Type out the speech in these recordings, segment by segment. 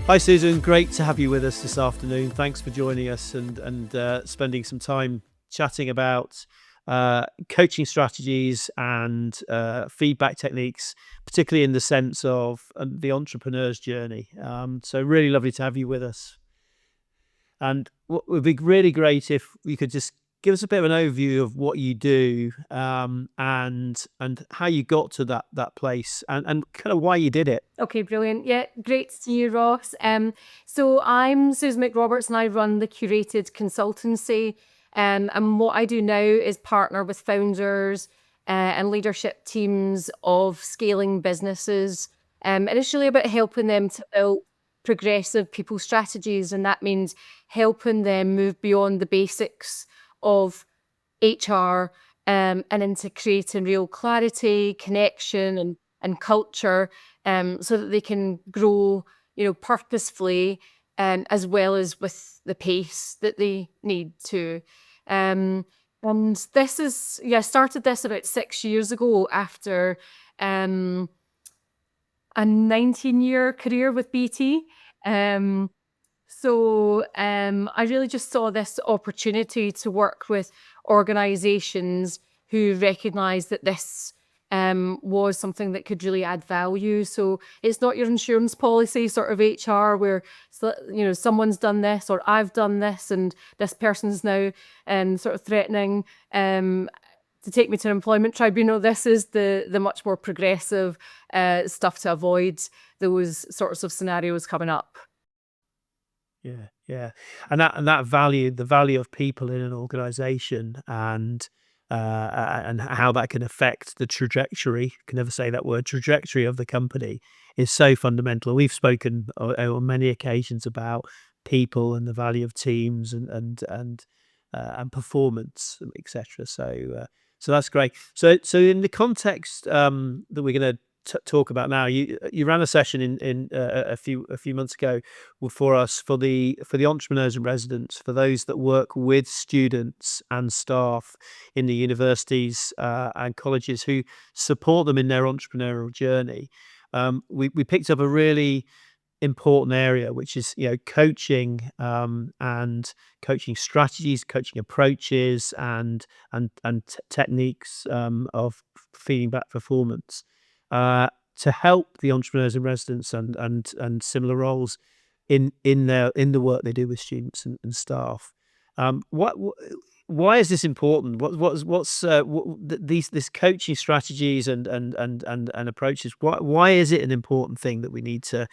Hi Susan, great to have you with us this afternoon. Thanks for joining us and spending some time chatting about coaching strategies and feedback techniques, particularly in the sense of the entrepreneur's journey. So really lovely to have you with us. And what would be really great if you could just give us a bit of an overview of what you do, and how you got to that place, and kind of why you did it. Okay, brilliant. Yeah, great to see you, Ross. So I'm Susan McRoberts and I run the Curated Consultancy. And what I do now is partner with founders and leadership teams of scaling businesses. And it's really about helping them to build progressive people strategies. And that means helping them move beyond the basics of HR and into creating real clarity, connection, and culture, so that they can grow, purposefully, as well as with the pace that they need to. And this is, I started this about 6 years ago after a 19-year career with BT. So I really just saw this opportunity to work with organizations who recognize that this was something that could really add value. So it's not your insurance policy sort of HR where someone's done this or I've done this and this person's now sort of threatening to take me to an employment tribunal. This is the much more progressive stuff to avoid those sorts of scenarios coming up. Yeah. And that value, the value of people in an organization, and how that can affect the trajectory, can never say that word, trajectory of the company, is so fundamental. We've spoken on many occasions about people and the value of teams and performance, etc. So that's great. So in the context that we're going to talk about now, you ran a session in a few months ago for us, for the entrepreneurs and residents, for those that work with students and staff in the universities and colleges who support them in their entrepreneurial journey. We picked up a really important area, which is coaching, and coaching strategies, coaching approaches, and techniques of feeding back performance, to help the entrepreneurs and residents and similar roles in the work they do with students and staff. Why is this important? These coaching strategies and approaches? Why is it an important thing that we need to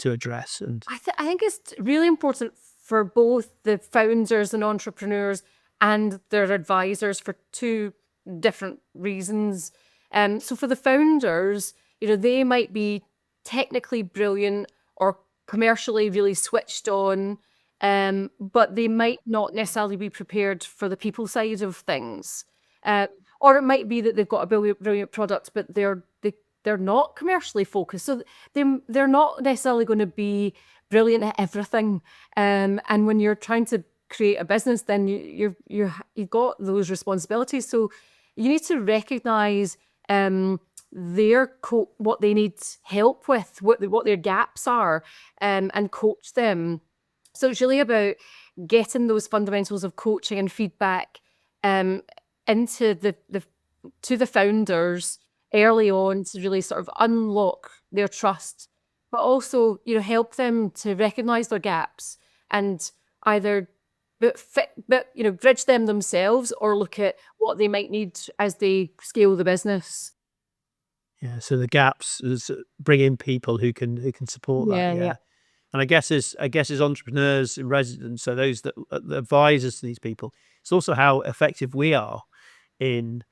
address? And I think it's really important for both the founders and entrepreneurs and their advisors for two different reasons. So for the founders, they might be technically brilliant or commercially really switched on, but they might not necessarily be prepared for the people side of things. Or it might be that they've got a brilliant product, but they're not commercially focused. So they're not necessarily going to be brilliant at everything. And when you're trying to create a business, then you've got those responsibilities. So you need to recognize what they need help with, what their gaps are, and coach them. So it's really about getting those fundamentals of coaching and feedback into the founders early on to really sort of unlock their trust, but also help them to recognize their gaps and either bridge them themselves or look at what they might need as they scale the business. yeah, so the gaps is bring in people who can support that. Yeah, Yeah. yeah. And I guess as entrepreneurs in residence, so those that the advisors to these people, it's also how effective we are in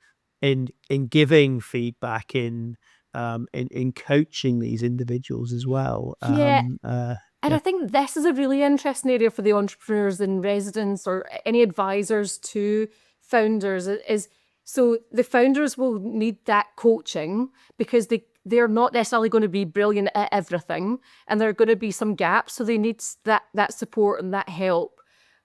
giving feedback, in coaching these individuals as well. Yeah. And Yeah. I think this is a really interesting area for the entrepreneurs in residence or any advisors to founders is so the founders will need that coaching because they're not necessarily going to be brilliant at everything and there are going to be some gaps. So they need that support and that help.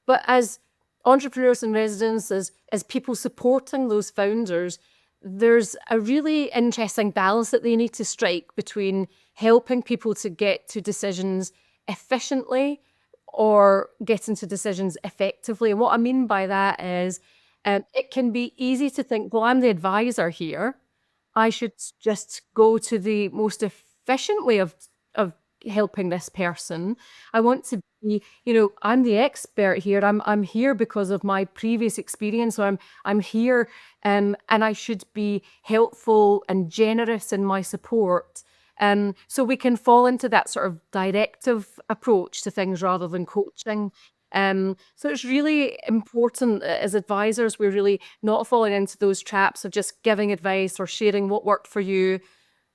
But as entrepreneurs in residence, as people supporting those founders, there's a really interesting balance that they need to strike between helping people to get to decisions efficiently or getting to decisions effectively. And what I mean by that is it can be easy to think, well, I'm the advisor here. I should just go to the most efficient way of helping this person. I want to be, I'm the expert here. I'm here because of my previous experience. So I'm here, and I should be helpful and generous in my support. So we can fall into that sort of directive approach to things rather than coaching. So it's really important as advisors, we're really not falling into those traps of just giving advice or sharing what worked for you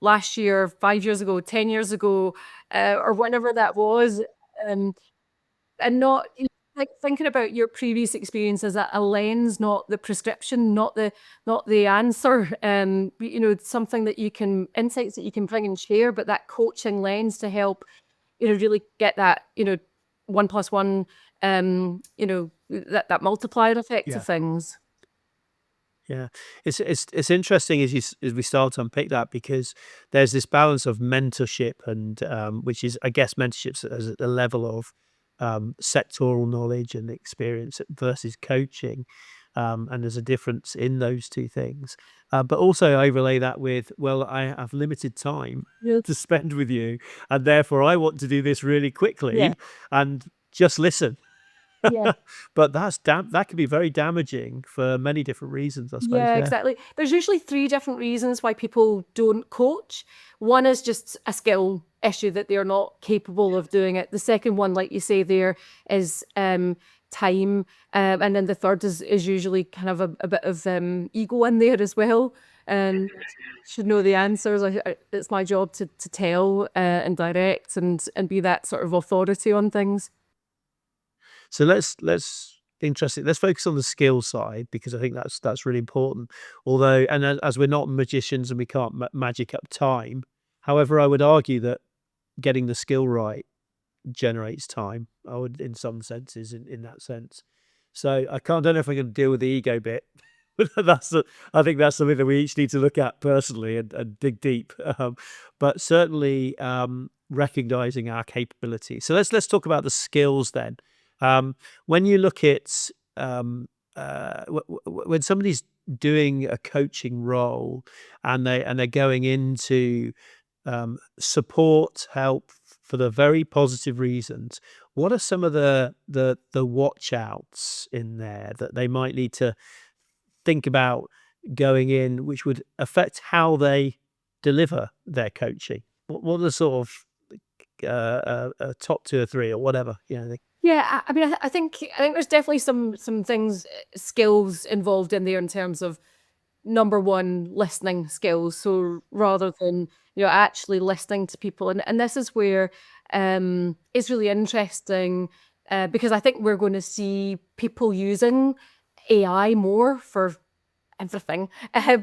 last year, 5 years ago, 10 years ago, or whenever that was. Um, and not like thinking about your previous experience as a lens, not the prescription, not the answer. Something that you can insights that you can bring and share, but that coaching lens to help really get that 1+1 that multiplier effect of Yeah. things. Yeah, it's interesting as we start to unpick that, because there's this balance of mentorship and which is, I guess, mentorship's at the level of sectoral knowledge and experience versus coaching, and there's a difference in those two things. But also overlay that with, well, I have limited time Yeah. to spend with you, and therefore I want to do this really Yeah. quickly and just listen. Yeah. But that can be very damaging for many different reasons, I suppose. Yeah, Yeah. exactly. There's usually three different reasons why people don't coach. One is just a skill issue that they're not capable of doing it. The second one, like you say there, is time. And then the third is usually kind of a bit of ego in there as well. Should know the answers. It's my job to tell and direct and be that sort of authority on things. So let's interesting. Let's focus on the skill side, because I think that's really important. Although, and as we're not magicians and we can't magic up time, however, I would argue that getting the skill right generates time. I would, in some senses, in that sense. So don't know if I can deal with the ego bit. But I think that's something that we each need to look at personally and dig deep. But certainly recognizing our capability. So let's talk about the skills then. When you look at when somebody's doing a coaching role and they're going into support, help for the very positive reasons, what are some of the watch outs in there that they might need to think about going in, which would affect how they deliver their coaching? What are the sort of top two or three or whatever? Yeah, I mean, I think there's definitely some things, skills involved in there in terms of number one, listening skills. So rather than actually listening to people, and this is where it's really interesting because I think we're going to see people using AI more for everything.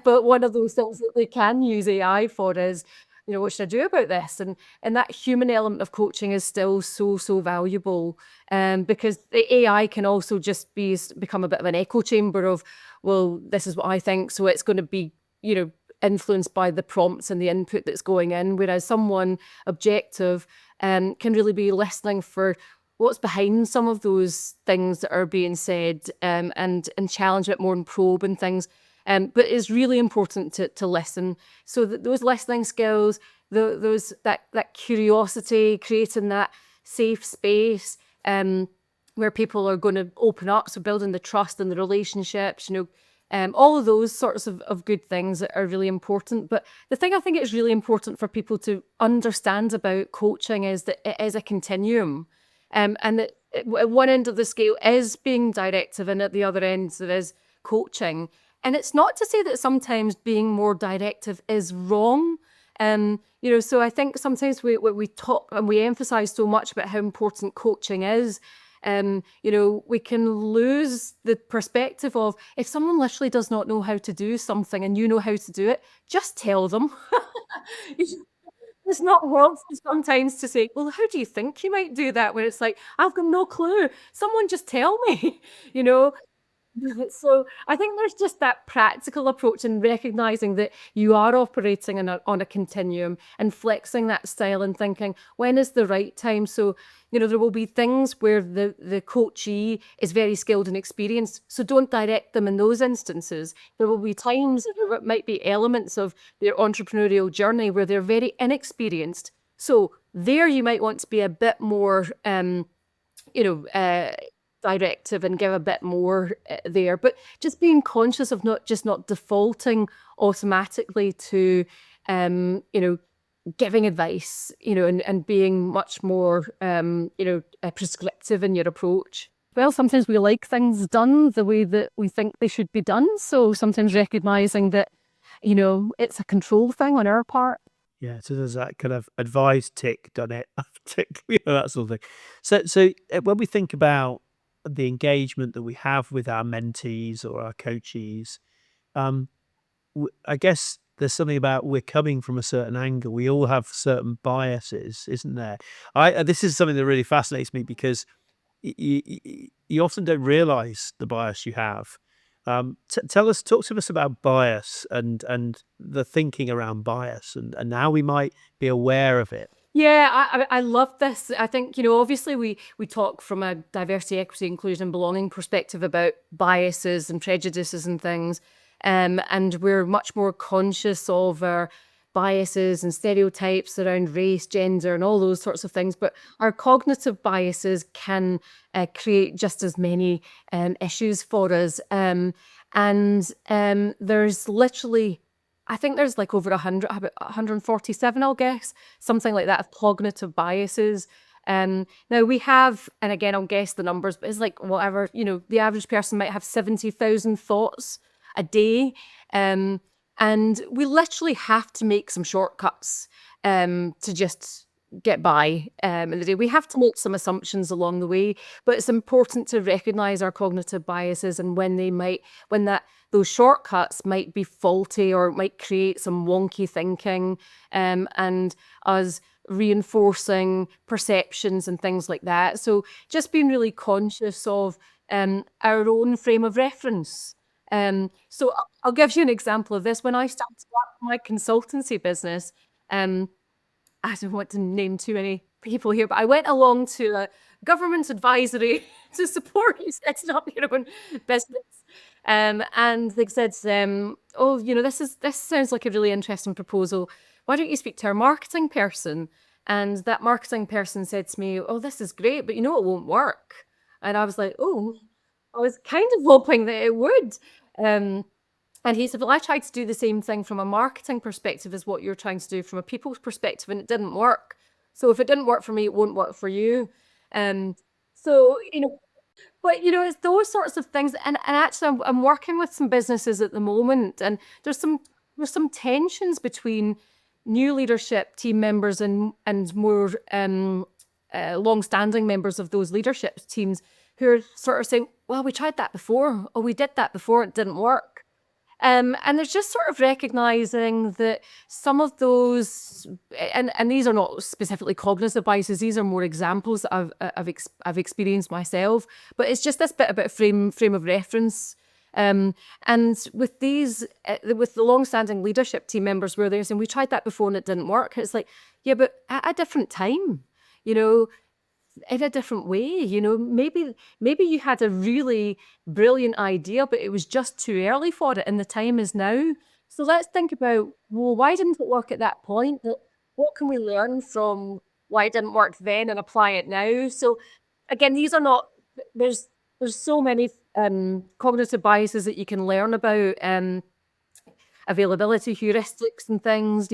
But one of those things that they can use AI for is, what should I do about this? And that human element of coaching is still so valuable, because the AI can also just become a bit of an echo chamber of, well, this is what I think, so it's going to be, influenced by the prompts and the input that's going in. Whereas someone objective can really be listening for what's behind some of those things that are being said, and challenge it more and probe and things. But it's really important to listen. So that those listening skills, that curiosity, creating that safe space where people are going to open up. So building the trust and the relationships, all of those sorts of good things are really important. But the thing I think is really important for people to understand about coaching is that it is a continuum. And that at one end of the scale is being directive, and at the other end there is coaching. And it's not to say that sometimes being more directive is wrong. So I think sometimes we talk and we emphasize so much about how important coaching is. We can lose the perspective of, if someone literally does not know how to do something and you know how to do it, just tell them. It's not worth sometimes to say, well, how do you think you might do that? When it's like, I've got no clue. Someone just tell me, you know? So I think there's just that practical approach in recognizing that you are operating on a continuum and flexing that style and thinking, when is the right time? So, there will be things where the coachee is very skilled and experienced. So don't direct them in those instances. There will be times where it might be elements of their entrepreneurial journey where they're very inexperienced. So there you might want to be a bit more, you know, uh, directive and give a bit more there, but just being conscious of not defaulting automatically to, giving advice, and being much more, prescriptive in your approach. Well, sometimes we like things done the way that we think they should be done. So sometimes recognizing that, it's a control thing on our part. Yeah, so there's that kind of advised tick, done it, tick, that sort of thing. When we think about the engagement that we have with our mentees or our coachees, um, I guess there's something about we're coming from a certain angle. We all have certain biases, isn't there? This is something that really fascinates me because you often don't realize the bias you have. Talk to us about bias and the thinking around bias and how we might be aware of it. Yeah, I love this. I think, obviously we talk from a diversity, equity, inclusion, and belonging perspective about biases and prejudices and things. And we're much more conscious of our biases and stereotypes around race, gender, and all those sorts of things. But our cognitive biases can create just as many issues for us. And there's literally, I think there's like over 100, about 147, I'll guess, something like that, of cognitive biases. Now we have, and again, I'll guess the numbers, but it's like whatever, the average person might have 70,000 thoughts a day. And we literally have to make some shortcuts to just get by in the day. We have to make some assumptions along the way, but it's important to recognize our cognitive biases and when those shortcuts might be faulty or might create some wonky thinking, and us reinforcing perceptions and things like that. So just being really conscious of our own frame of reference. So I'll give you an example of this. When I started my consultancy business, I don't want to name too many people here, but I went along to a government advisory to support you setting up your own business. And they said, oh, this sounds like a really interesting proposal. Why don't you speak to our marketing person? And that marketing person said to me, oh, this is great, but it won't work. And I was like, oh, I was kind of hoping that it would. And he said, well, I tried to do the same thing from a marketing perspective as what you're trying to do from a people's perspective, and it didn't work. So if it didn't work for me, it won't work for you. So, but it's those sorts of things. And actually, I'm working with some businesses at the moment, and there's some tensions between new leadership team members and more long-standing members of those leadership teams who are sort of saying, well, we tried that before, or we did that before, it didn't work. And there's just sort of recognizing that some of those, and these are not specifically cognitive biases, these are more examples that I've experienced myself, but it's just this bit about frame of reference. And with these, with the long-standing leadership team members where they're saying, we tried that before and it didn't work. It's like, yeah, but at a different time, in a different way, maybe you had a really brilliant idea, but it was just too early for it and the time is now. So let's think about, well, why didn't it work at that point? What can we learn from why it didn't work then and apply it now? So again, these are not, there's so many cognitive biases that you can learn about, availability heuristics and things,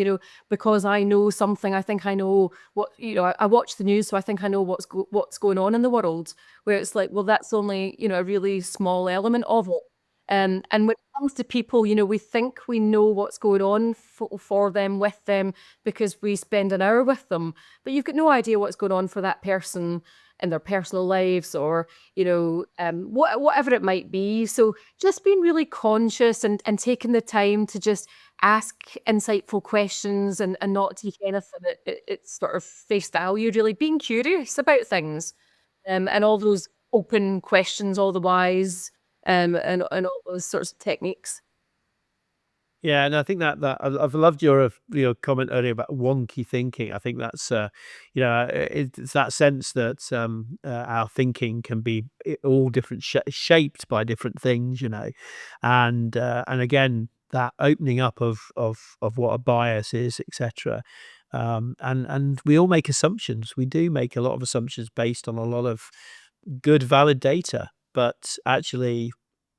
because I know something, I think I know what, I watch the news, so I think I know what's going on in the world, where it's like, well, that's only, a really small element of it. And when it comes to people, we think we know what's going on for them, with them, because we spend an hour with them, but you've got no idea what's going on for that person in their personal lives, or whatever it might be. So just being really conscious and taking the time to just ask insightful questions and not take anything at its sort of face value, really being curious about things, and all those open questions all the whys. and all those sorts of techniques. Yeah, and I think that I've loved your comment earlier about wonky thinking. I think that's it's that sense that our thinking can be all different shaped by different things, and again that opening up of what a bias is, etc. And we all make assumptions. We do make a lot of assumptions based on a lot of good, valid data, but actually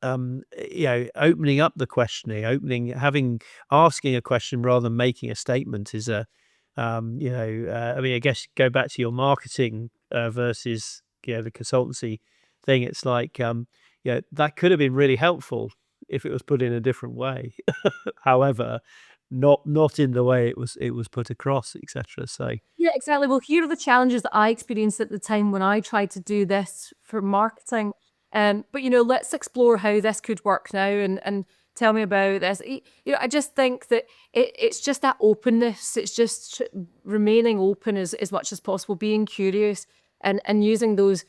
opening up the questioning, asking a question rather than making a statement is I mean, I guess go back to your marketing versus the consultancy thing. It's like that could have been really helpful if it was put in a different way. However, not in the way it was put across, etc. So Yeah, exactly. Well, here are the challenges that I experienced at the time when I tried to do this for marketing. But let's explore how this could work now, and tell me about this. I just think that it's just that openness. It's just remaining open as much as possible, being curious, and using those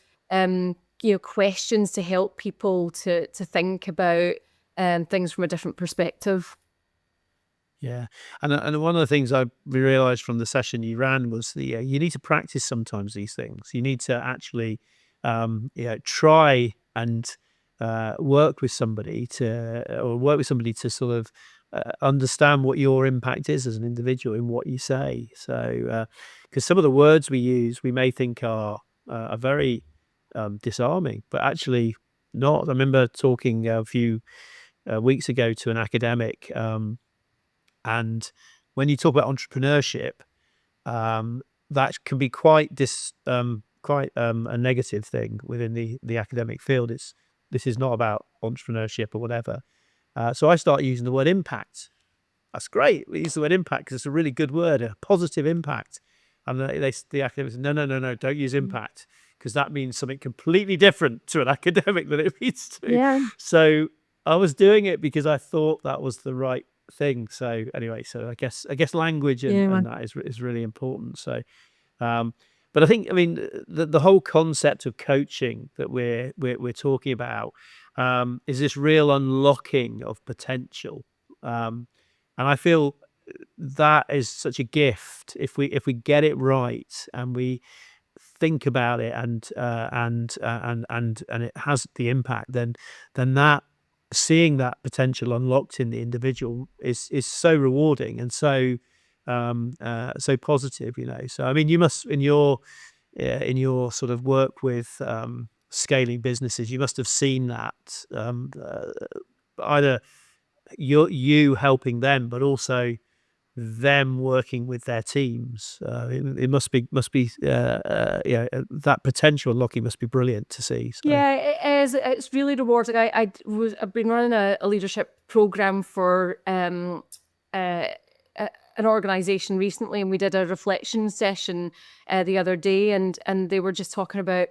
questions to help people to think about things from a different perspective. yeah, and one of the things I realized from the session you ran was you need to practice sometimes these things. You need to actually, try and work with somebody to sort of understand what your impact is as an individual in what you say. So, because some of the words we use, we may think are very disarming, but actually not. I remember talking a few weeks ago to an academic. And when you talk about entrepreneurship, that can be quite a negative thing within the academic field. This is not about entrepreneurship or whatever. So I start using the word impact. That's great. We use the word impact because it's a really good word, a positive impact. And the academics say, no, no, no, no, don't use impact because that means something completely different to an academic than it means to. Yeah. So I was doing it because I thought that was the right thing. So anyway, so I guess language and, Yeah. and that is really important. So um, but I think, I mean, the whole concept of coaching that we're talking about is this real unlocking of potential, and I feel that is such a gift if we get it right and we think about it and it has the impact, then that seeing that potential unlocked in the individual is so rewarding and so positive, So I mean, you must in your sort of work with scaling businesses, you must have seen that either you helping them, but also them working with their teams. It must be that potential unlocking must be brilliant to see. So Yeah, it is. It's really rewarding. I've been running a leadership program for uh, an organization recently, and we did a reflection session the other day, and they were just talking about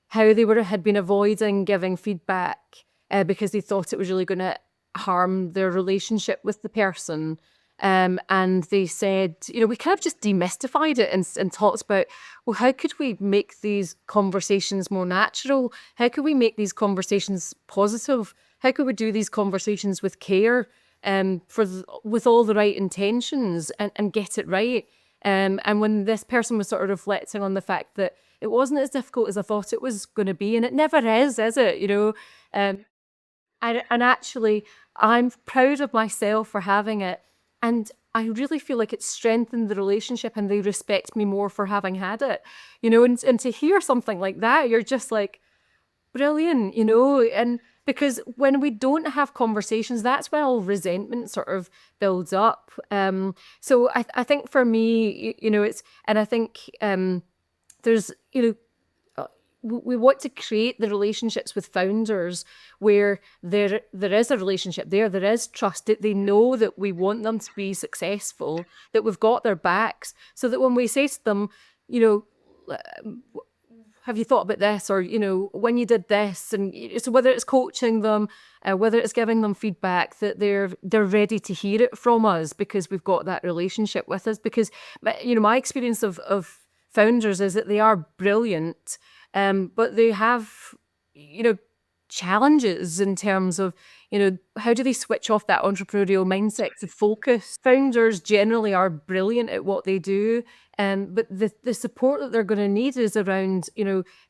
how they had been avoiding giving feedback because they thought it was really going to harm their relationship with the person. And they said, we kind of just demystified it and talked about, well, how could we make these conversations more natural? How could we make these conversations positive? How could we do these conversations with care, with all the right intentions, and get it right? And when this person was sort of reflecting on the fact that it wasn't as difficult as I thought it was going to be, and it never is it? And actually, I'm proud of myself for having it. And I really feel like it's strengthened the relationship and they respect me more for having had it. And to hear something like that, you're just like, brilliant, and because when we don't have conversations, that's when all resentment sort of builds up. So I think for me, it's, and I think there's, we want to create the relationships with founders where there is a relationship there is trust, that they know that we want them to be successful, that we've got their backs, so that when we say to them, have you thought about this, or when you did this, and so whether it's coaching them, whether it's giving them feedback, that they're ready to hear it from us because we've got that relationship with us. Because my experience of founders is that they are brilliant, but they have challenges in terms of, how do they switch off that entrepreneurial mindset to focus? Founders generally are brilliant at what they do, but the support that they're going to need is around,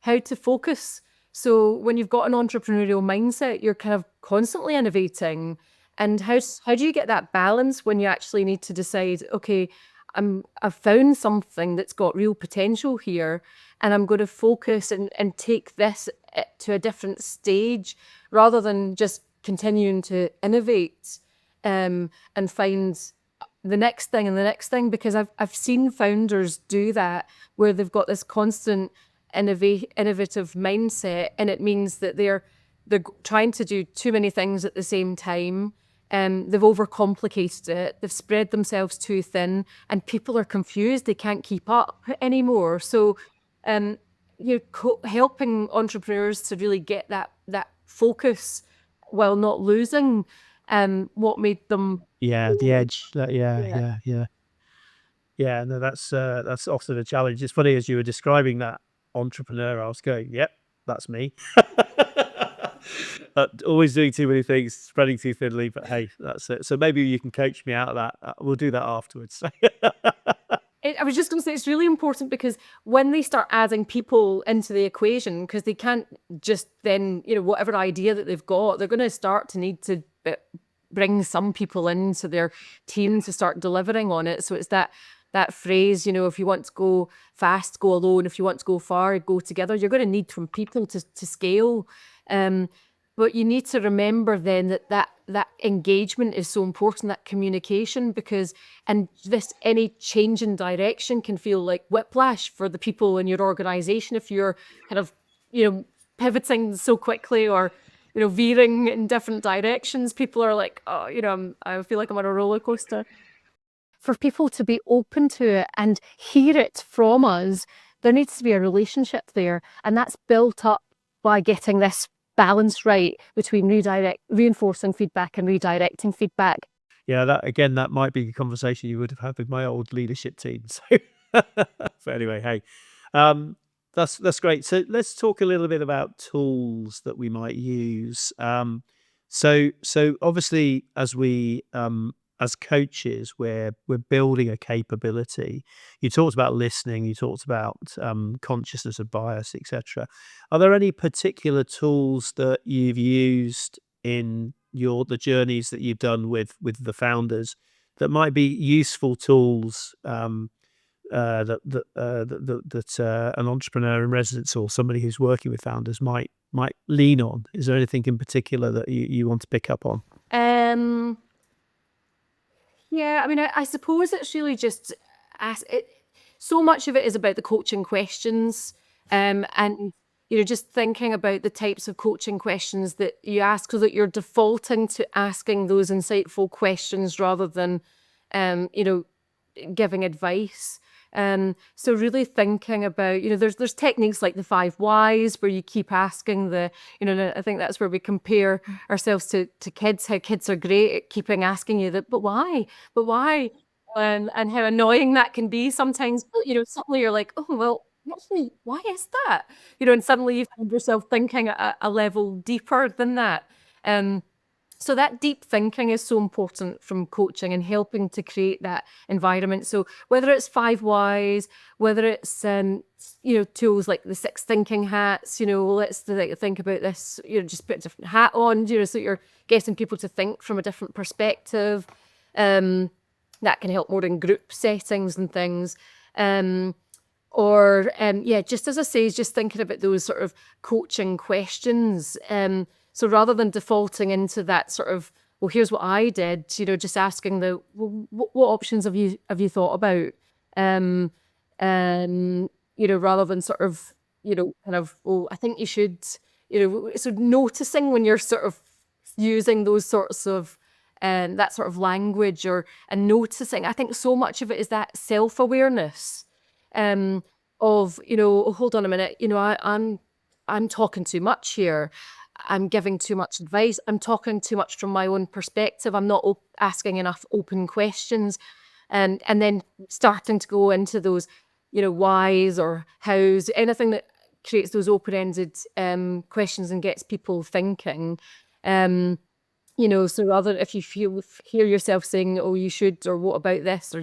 how to focus. So when you've got an entrepreneurial mindset, you're kind of constantly innovating. And how do you get that balance when you actually need to decide, okay, I've found something that's got real potential here, and I'm going to focus and take this to a different stage rather than just continuing to innovate and find the next thing and the next thing, because I've seen founders do that where they've got this constant innovative mindset, and it means that they're trying to do too many things at the same time. They've overcomplicated it. They've spread themselves too thin, and people are confused. They can't keep up anymore. So, helping entrepreneurs to really get that focus while not losing what made them. Yeah, the edge. Yeah. Yeah, no, that's often a challenge. It's funny, as you were describing that entrepreneur, I was going, "Yep, that's me." Always doing too many things, spreading too thinly, but hey, that's it. So maybe you can coach me out of that. We'll do that afterwards. I was just going to say, it's really important because when they start adding people into the equation, because they can't just then, whatever idea that they've got, they're going to start to need to bring some people into their team to start delivering on it. So it's that phrase, if you want to go fast, go alone. If you want to go far, go together. You're going to need some people to scale. But you need to remember then that engagement is so important, that communication, because any change in direction can feel like whiplash for the people in your organization if you're kind of, pivoting so quickly or, veering in different directions. People are like, oh, I feel like I'm on a roller coaster. For people to be open to it and hear it from us, there needs to be a relationship there, and that's built up by getting this balance right between reinforcing feedback and redirecting feedback. Yeah, that might be a conversation you would have had with my old leadership team. So, but anyway, hey, that's great. So let's talk a little bit about tools that we might use. So obviously, as coaches, we're building a capability. You talked about listening. You talked about consciousness of bias, etc. Are there any particular tools that you've used in the journeys that you've done with the founders that might be useful tools that an entrepreneur in residence or somebody who's working with founders might lean on? Is there anything in particular that you want to pick up on? Yeah, I mean, I suppose it's really just so much of it is about the coaching questions, and just thinking about the types of coaching questions that you ask, so that you're defaulting to asking those insightful questions rather than, giving advice. So really thinking about, there's techniques like the 5 whys where you keep asking I think that's where we compare ourselves to kids, how kids are great at keeping asking you but why? But why? And how annoying that can be sometimes. But, suddenly you're like, oh, well, actually, why is that? And suddenly you find yourself thinking at a level deeper than that. So that deep thinking is so important from coaching and helping to create that environment. So whether it's 5 whys, whether it's tools like the 6 thinking hats, let's think about this, just put a different hat on, so you're getting people to think from a different perspective. That can help more in group settings and things. Just as I say, just thinking about those sort of coaching questions. So rather than defaulting into that sort of, well, here's what I did, just asking what options have you thought about? Rather than sort of, kind of, well, I think you should, so noticing when you're sort of using those sorts of, that sort of language and noticing, I think so much of it is that self-awareness, of, oh, hold on a minute, I'm talking too much here. I'm giving too much advice. I'm talking too much from my own perspective. I'm not asking enough open questions, and then starting to go into those, whys or hows, anything that creates those open-ended questions and gets people thinking. So rather if you hear yourself saying, "Oh, you should," or "What about this?" or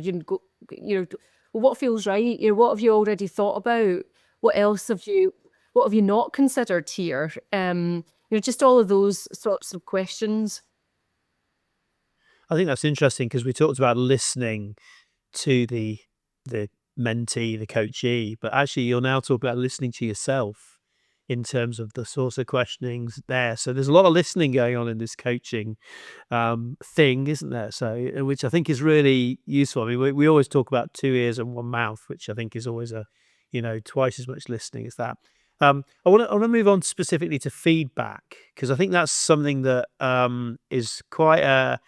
well, what feels right? What have you already thought about? What else what have you not considered here? Just all of those sorts of questions. I think that's interesting because we talked about listening to the mentee, the coachee, but actually you're now talking about listening to yourself in terms of the sorts of questionings there. So there's a lot of listening going on in this coaching thing, isn't there? So which I think is really useful. I mean, we always talk about two ears and one mouth, which I think is always twice as much listening as that. I want to move on specifically to feedback because I think that's something that is quite a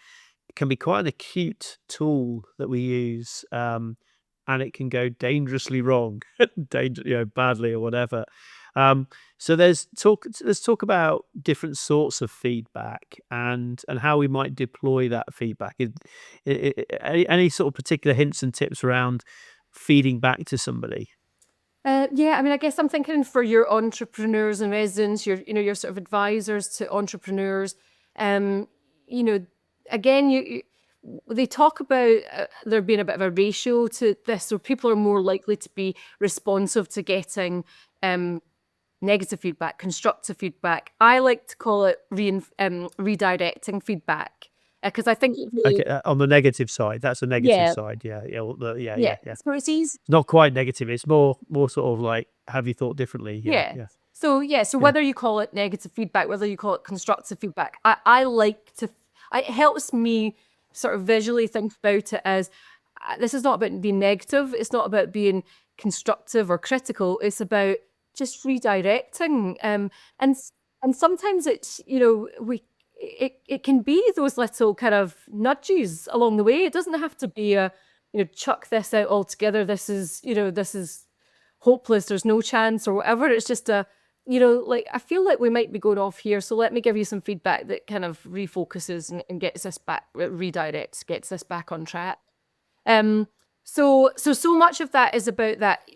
can be quite an acute tool that we use, and it can go dangerously wrong, badly or whatever. Um, so let's talk about different sorts of feedback and how we might deploy that feedback. Any sort of particular hints and tips around feeding back to somebody? Yeah, I mean, I guess I'm thinking for your entrepreneurs and residents, your sort of advisors to entrepreneurs. Um, you know, again, they talk about there being a bit of a ratio to this, so people are more likely to be responsive to getting negative feedback, constructive feedback. I like to call it redirecting feedback because I think Okay, on the negative side, that's a negative yeah, side. Yeah, yeah, well, yeah, yeah. yeah, yeah. So it's easy. It's not quite negative. It's more sort of like, have you thought differently? Yeah, Yeah. yeah, So yeah. whether you call it negative feedback, whether you call it constructive feedback, I like to, it helps me sort of visually think about it as this is not about being negative. It's not about being constructive or critical. It's about just redirecting. And and sometimes it's, it can be those little kind of nudges along the way. It doesn't have to be a, chuck this out altogether. This is hopeless, there's no chance or whatever. It's just like I feel like we might be going off here. So let me give you some feedback that kind of refocuses and gets us back, redirects, gets us back on track. Um, so much of that is about that,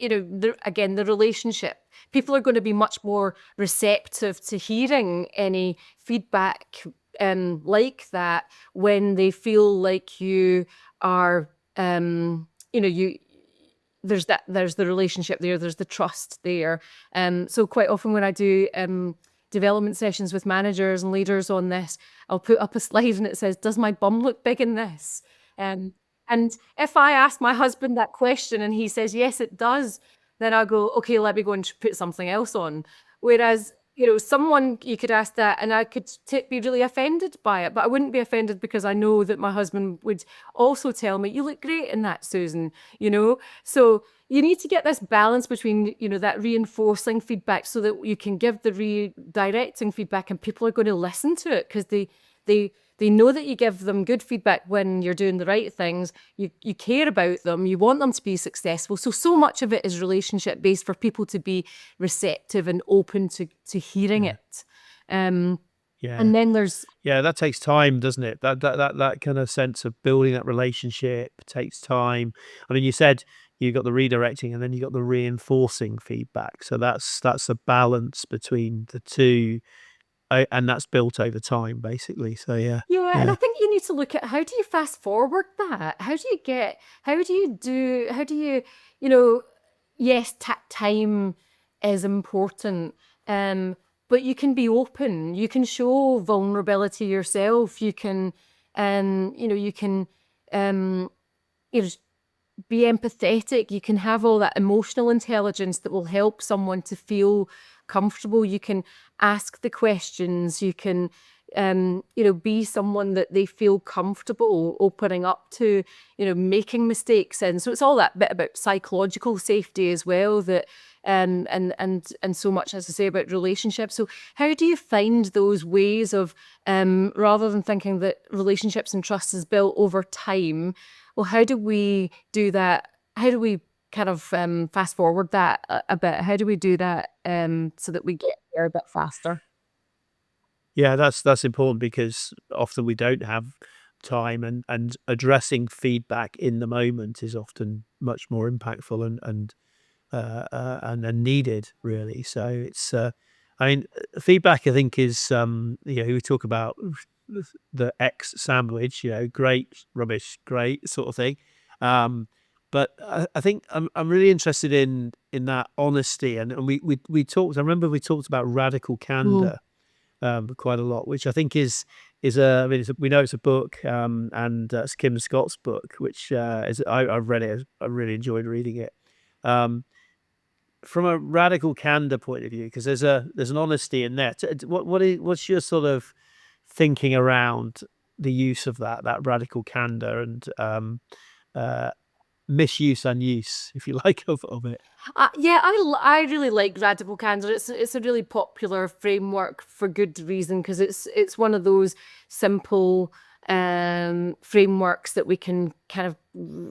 again, the relationship. People are going to be much more receptive to hearing any feedback like that when they feel like you are, you there's the relationship there, there's the trust there. So quite often when I do development sessions with managers and leaders on this, I'll put up a slide and it says, "Does my bum look big in this?" Um, and if I ask my husband that question and he says, "Yes, it does," then I go, "Okay, let me go and put something else on." Whereas, someone you could ask that and I could be really offended by it, but I wouldn't be offended because I know that my husband would also tell me, "You look great in that, Susan," So you need to get this balance between, that reinforcing feedback so that you can give the redirecting feedback and people are going to listen to it because they know that you give them good feedback when you're doing the right things. You care about them. You want them to be successful. So much of it is relationship based for people to be receptive and open to hearing Yeah. it. And Yeah. then there's Yeah, that takes time, doesn't it? That kind of sense of building that relationship takes time. I mean, you said you got the redirecting and then you got the reinforcing feedback. So that's a balance between the two, and that's built over time, basically. So yeah, Yeah, and I yeah, think you need to look at how do you fast forward that? How do you, you know, yes, time is important, but you can be open, you can show vulnerability yourself, you can, you can, um, you know, be empathetic. You can have all that emotional intelligence that will help someone to feel comfortable. You can ask the questions. You can, be someone that they feel comfortable opening up to, making mistakes in. So it's all that bit about psychological safety as well that and so much as I say about relationships. So how do you find those ways of rather than thinking that relationships and trust is built over time, well, how do we do that? How do we kind of fast forward that a bit? How do we do that so that we get there a bit faster? yeah. That's important because often we don't have time, and addressing feedback in the moment is often much more impactful and and needed, really. So it's, I mean, feedback, I think, is, we talk about the X sandwich, great, rubbish, great sort of thing. But I think I'm really interested in that honesty, and we talked. I remember we talked about radical Mm. candor quite a lot, which I think is a. I mean, we know it's a book, and it's Kim Scott's book, which I've read it. I really enjoyed reading it. Um, from a radical candor point of view, because there's an honesty in there. What's your sort of thinking around the use of that radical candor and uh, misuse and use, if you like, of it? Yeah, I really like radical candor. It's a really popular framework for good reason, because it's one of those simple frameworks that we can kind of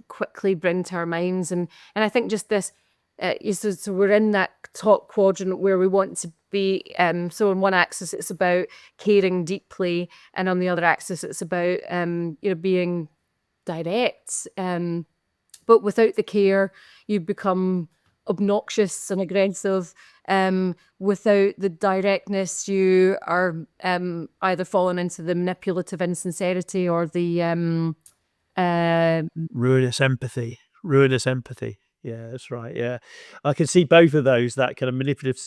quickly bring to our minds, and I think just this. So we're in that top quadrant where we want to be. So on one axis it's about caring deeply, and on the other axis it's about being direct. But without the care, you become obnoxious and aggressive. Without the directness, you are either falling into the manipulative insincerity or the uh, Ruinous empathy. Ruinous empathy. Yeah, that's right. Yeah, I can see both of those. That kind of manipulative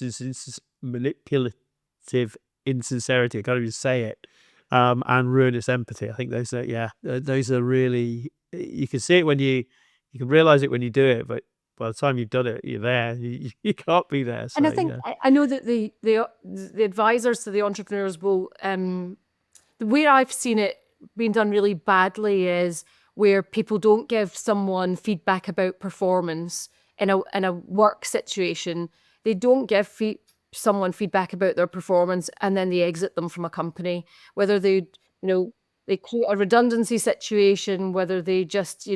insincerity. I can't even say it. And ruinous empathy. I think those are, those are really. You can see it when you can realize it when you do it, but by the time you've done it, you're there. You can't be there. and So I think yeah. I know that the advisors to the entrepreneurs will where I've seen it being done really badly is where people don't give someone feedback about performance in a work situation. They don't give someone feedback about their performance, and then they exit them from a company. Whether they create a redundancy situation, whether they just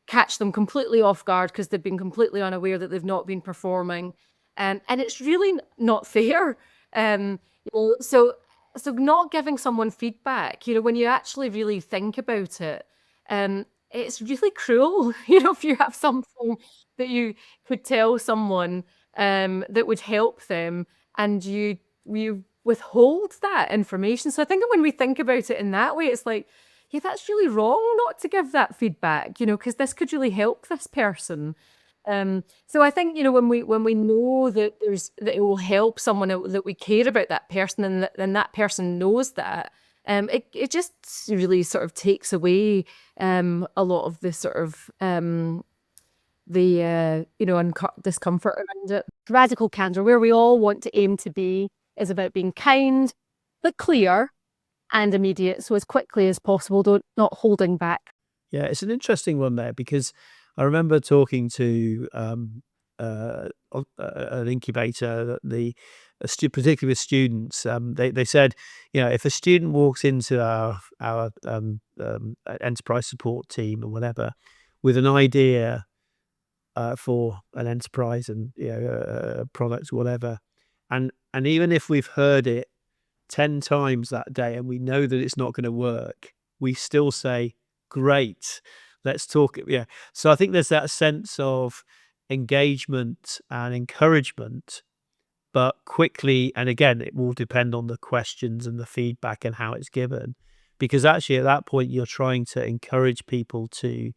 catch them completely off guard because they've been completely unaware that they've not been performing, and it's really not fair. Um, so not giving someone feedback, when you actually really think about it, it's really cruel. If you have something that you could tell someone that would help them, and you withhold that information. So I think when we think about it in that way, it's like, yeah, that's really wrong not to give that feedback, because this could really help this person. So I think, when we know that that it will help someone, that we care about that person, and that person knows that, it just really sort of takes away a lot of the sort of the discomfort around it. Radical candor, where we all want to aim to be, is about being kind but clear and immediate. So as quickly as possible, not holding back. Yeah, it's an interesting one there because I remember talking to an incubator that particularly with students. They said, if a student walks into our enterprise support team or whatever with an idea for an enterprise and a product or whatever, and even if we've heard it 10 times that day and we know that it's not going to work, we still say, great, let's talk. Yeah. So I think there's that sense of engagement and encouragement, but quickly. And again, it will depend on the questions and the feedback and how it's given. Because actually, at that point, you're trying to encourage people to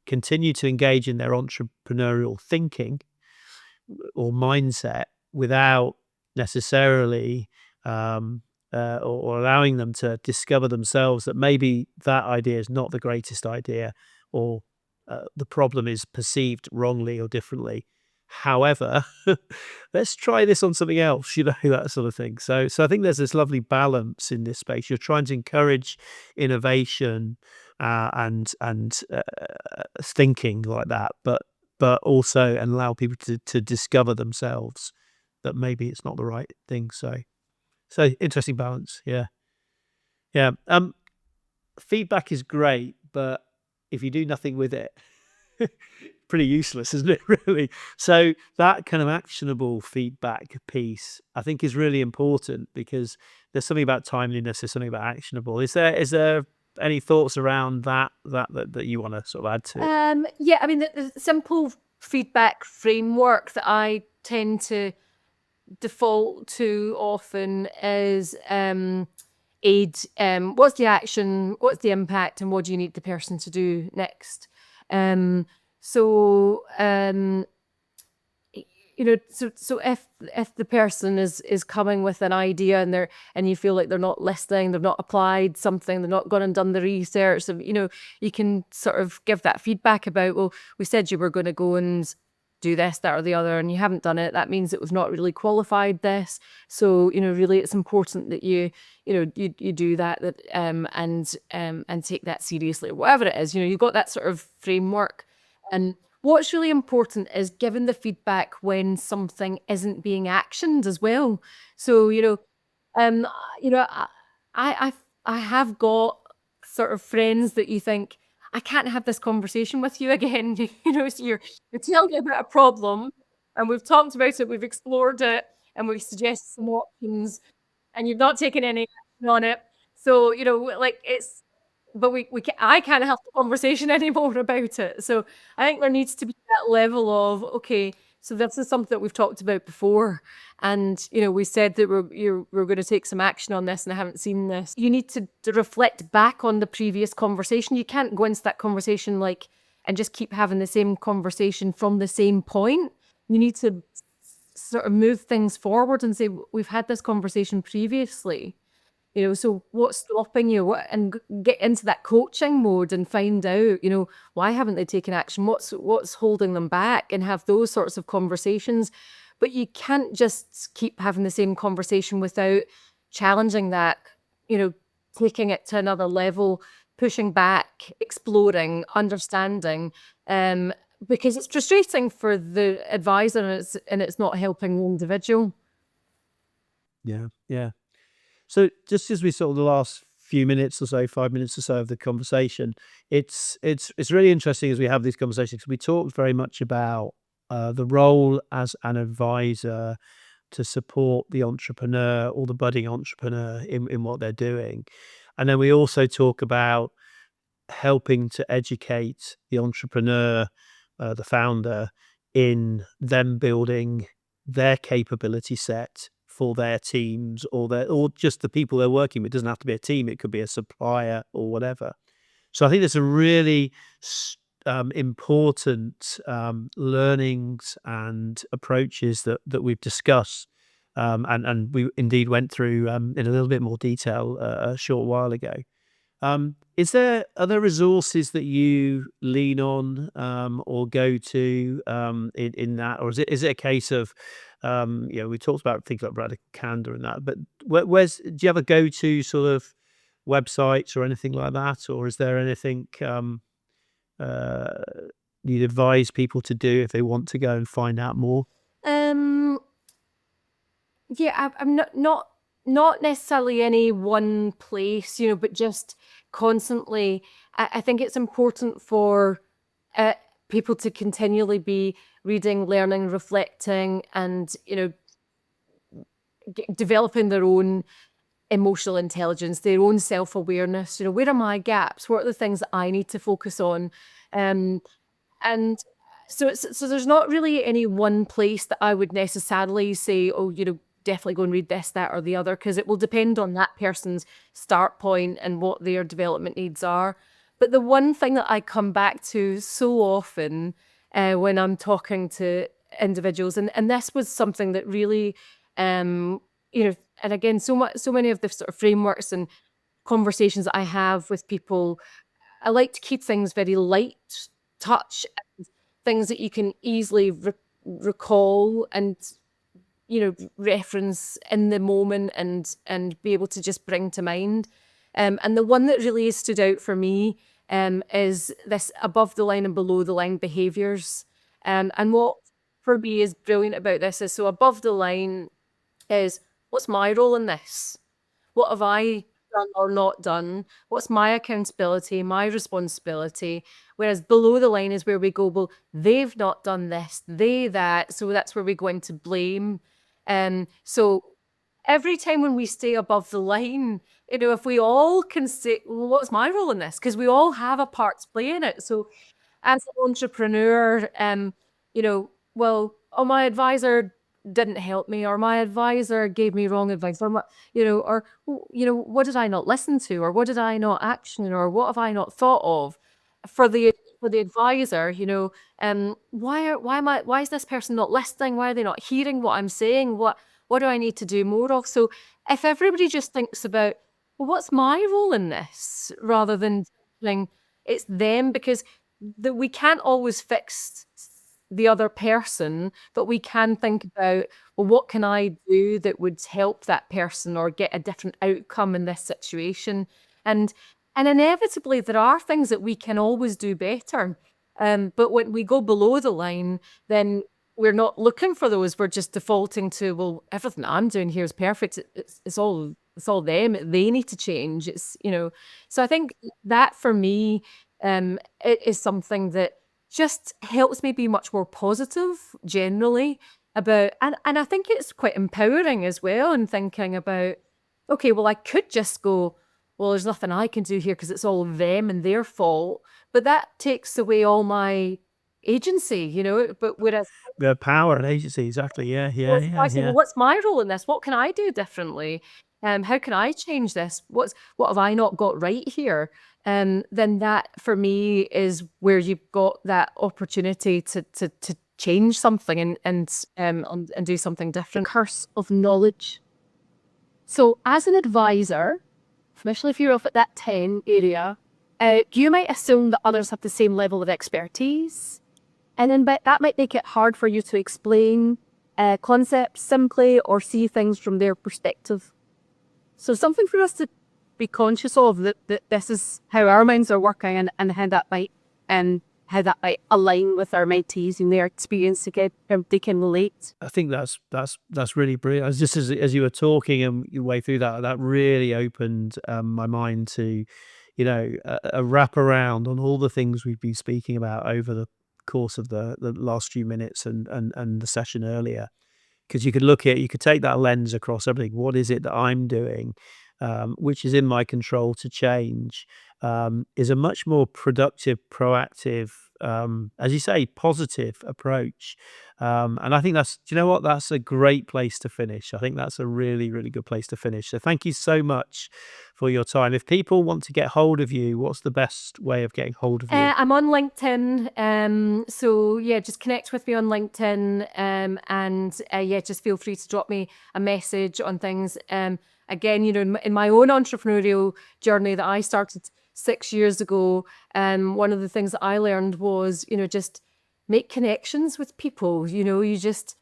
continue to engage in their entrepreneurial thinking or mindset without necessarily or allowing them to discover themselves that maybe that idea is not the greatest idea, or the problem is perceived wrongly or differently. However, let's try this on something else, that sort of thing. So I think there's this lovely balance in this space. You're trying to encourage innovation and thinking like that, but also and allow people to discover themselves that maybe it's not the right thing. So interesting balance. Yeah. Yeah. Feedback is great, but if you do nothing with it, pretty useless, isn't it, really? So that kind of actionable feedback piece, I think, is really important because there's something about timeliness, there's something about actionable. Is there any thoughts around that you want to sort of add to? Yeah, I mean, the simple feedback framework that I tend to default to often is aid. What's the action? What's the impact? And what do you need the person to do next? Um, so so if the person is coming with an idea and you feel like they're not listening, they've not applied something, they've not gone and done the research, so, you can sort of give that feedback about, well, we said you were going to go and do this, that, or the other, and you haven't done it. That means that we've not really qualified this. So, really, it's important that you do that and take that seriously, or whatever it is. You've got that sort of framework. And what's really important is giving the feedback when something isn't being actioned as well. So, um, I, I have got sort of friends that you think, I can't have this conversation with you again. So you're telling me about a problem, and we've talked about it, we've explored it, and we've suggested some options, and you've not taken any action on it. So, like it's, but I can't have the conversation anymore about it. So I think there needs to be that level of, okay, so this is something that we've talked about before. And, we said that we're going to take some action on this, and I haven't seen this. You need to reflect back on the previous conversation. You can't go into that conversation and just keep having the same conversation from the same point. You need to sort of move things forward and say, we've had this conversation previously. So what's stopping you? And get into that coaching mode and find out, why haven't they taken action? What's holding them back, and have those sorts of conversations. But you can't just keep having the same conversation without challenging that, taking it to another level, pushing back, exploring, understanding. Because it's frustrating for the advisor, and it's not helping the individual. Yeah, yeah. So just as we sort of the last few minutes or so, 5 minutes or so of the conversation, it's really interesting as we have these conversations. We talked very much about the role as an advisor to support the entrepreneur or the budding entrepreneur in what they're doing. And then we also talk about helping to educate the entrepreneur, the founder, in them building their capability set for their teams or just the people they're working with. It doesn't have to be a team; it could be a supplier or whatever. So I think there's some really important learnings and approaches that we've discussed, and we indeed went through in a little bit more detail a short while ago. Are there resources that you lean on or go to in that, or is it a case of we talked about things like radical candor and that, but do you have a go to sort of websites or anything like that, or is there anything uh, you'd advise people to do if they want to go and find out more? Um, yeah, I'm not necessarily any one place, but just constantly. I think it's important for uh, people to continually be reading, learning, reflecting, and developing their own emotional intelligence, their own self-awareness. Where are my gaps? What are the things that I need to focus on? Um, and so there's not really any one place that I would necessarily say, oh, definitely go and read this, that, or the other, because it will depend on that person's start point and what their development needs are. But the one thing that I come back to so often when I'm talking to individuals, and this was something that really, and again, so many of the sort of frameworks and conversations that I have with people, I like to keep things very light touch, and things that you can easily recall and reference in the moment and be able to just bring to mind. And the one that really stood out for me is this above the line and below the line behaviors. And what for me is brilliant about this is, so above the line is, what's my role in this? What have I done or not done? What's my accountability, my responsibility? Whereas below the line is where we go, well, they've not done this, they that. So that's where we go into blame. So every time when we stay above the line, if we all can say, well, what's my role in this? Because we all have a part to play in it. So as an entrepreneur, well, oh, my advisor didn't help me, or my advisor gave me wrong advice, or what did I not listen to, or what did I not action, or what have I not thought of for the advisor, why is this person not listening? Why are they not hearing what I'm saying? What do I need to do more of? So if everybody just thinks about, well, what's my role in this, rather than thinking it's them, because we can't always fix the other person, but we can think about, well, what can I do that would help that person or get a different outcome in this situation? And inevitably there are things that we can always do better. But when we go below the line, then we're not looking for those. We're just defaulting to, well, everything I'm doing here is perfect. It's all them. They need to change. So I think that for me, it is something that just helps me be much more positive generally about, and I think it's quite empowering as well, in thinking about, okay, well, I could just go, well, there's nothing I can do here because it's all them and their fault, but that takes away all my agency, but whereas, The power and agency, exactly. Yeah, well, yeah, if I yeah, say, yeah. well, what's my role in this? What can I do differently? How can I change this? What have I not got right here? Then that for me is where you've got that opportunity to change something and do something different. Curse of knowledge. So as an advisor, especially if you're off at that 10 area, you might assume that others have the same level of expertise. And then that might make it hard for you to explain concepts simply or see things from their perspective. So something for us to be conscious of, that this is how our minds are working, and how that might align with our mentees and their experience to get they can relate. I think that's really brilliant. As just as you were talking and your way through that, that really opened my mind to, a wrap around on all the things we've been speaking about over the course of the last few minutes and the session earlier. Because you could take that lens across everything. What is it that I'm doing, which is in my control to change, is a much more productive, proactive, as you say, positive approach. And I think do you know what? That's a great place to finish. I think that's a really, really good place to finish. So thank you so much for your time. If people want to get hold of you, what's the best way of getting hold of you? I'm on LinkedIn, so yeah, just connect with me on LinkedIn, and yeah, just feel free to drop me a message on things. Again, in my own entrepreneurial journey that I started 6 years ago, one of the things that I learned was, just make connections with people. You just,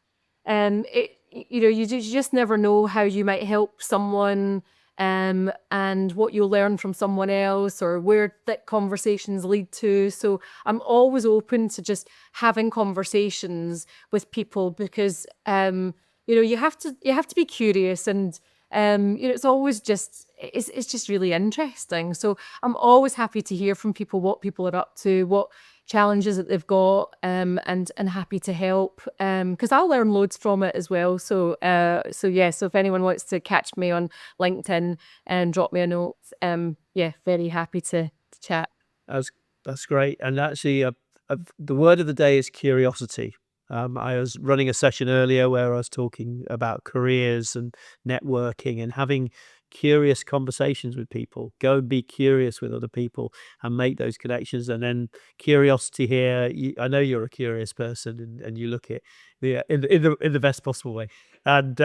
you just never know how you might help someone, and what you'll learn from someone else, or where that conversations lead to. So I'm always open to just having conversations with people, because you have to be curious, and it's always just it's just really interesting. So I'm always happy to hear from people, what people are up to, what challenges that they've got, and happy to help, because I'll learn loads from it as well. So yeah, so if anyone wants to catch me on LinkedIn and drop me a note, yeah, very happy to chat. That's great. And actually, the word of the day is curiosity. I was running a session earlier where I was talking about careers and networking and having curious conversations with people. Go and be curious with other people and make those connections. And then curiosity here, I know you're a curious person, and you look at in the best possible way. And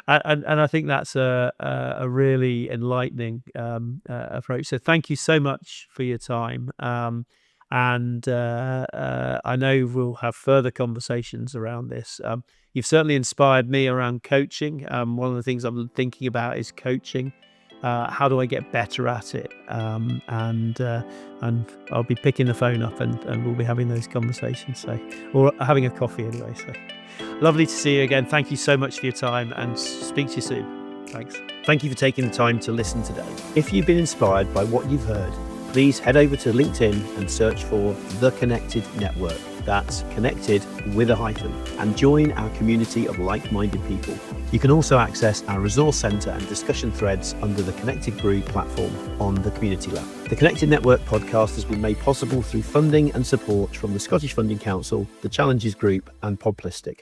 and I think that's a really enlightening approach. So thank you so much for your time. And I know we'll have further conversations around this. You've certainly inspired me around coaching. One of the things I'm thinking about is coaching. How do I get better at it? And I'll be picking the phone up, and we'll be having those conversations. So, or having a coffee anyway. So, lovely to see you again. Thank you so much for your time, and speak to you soon. Thanks. Thank you for taking the time to listen today. If you've been inspired by what you've heard, please head over to LinkedIn and search for The Connected Network. That's connected with a hyphen, and join our community of like-minded people. You can also access our resource centre and discussion threads under the Connected Group platform on the Community Lab. The Connected Network podcast has been made possible through funding and support from the Scottish Funding Council, the Challenges Group and Podplistic.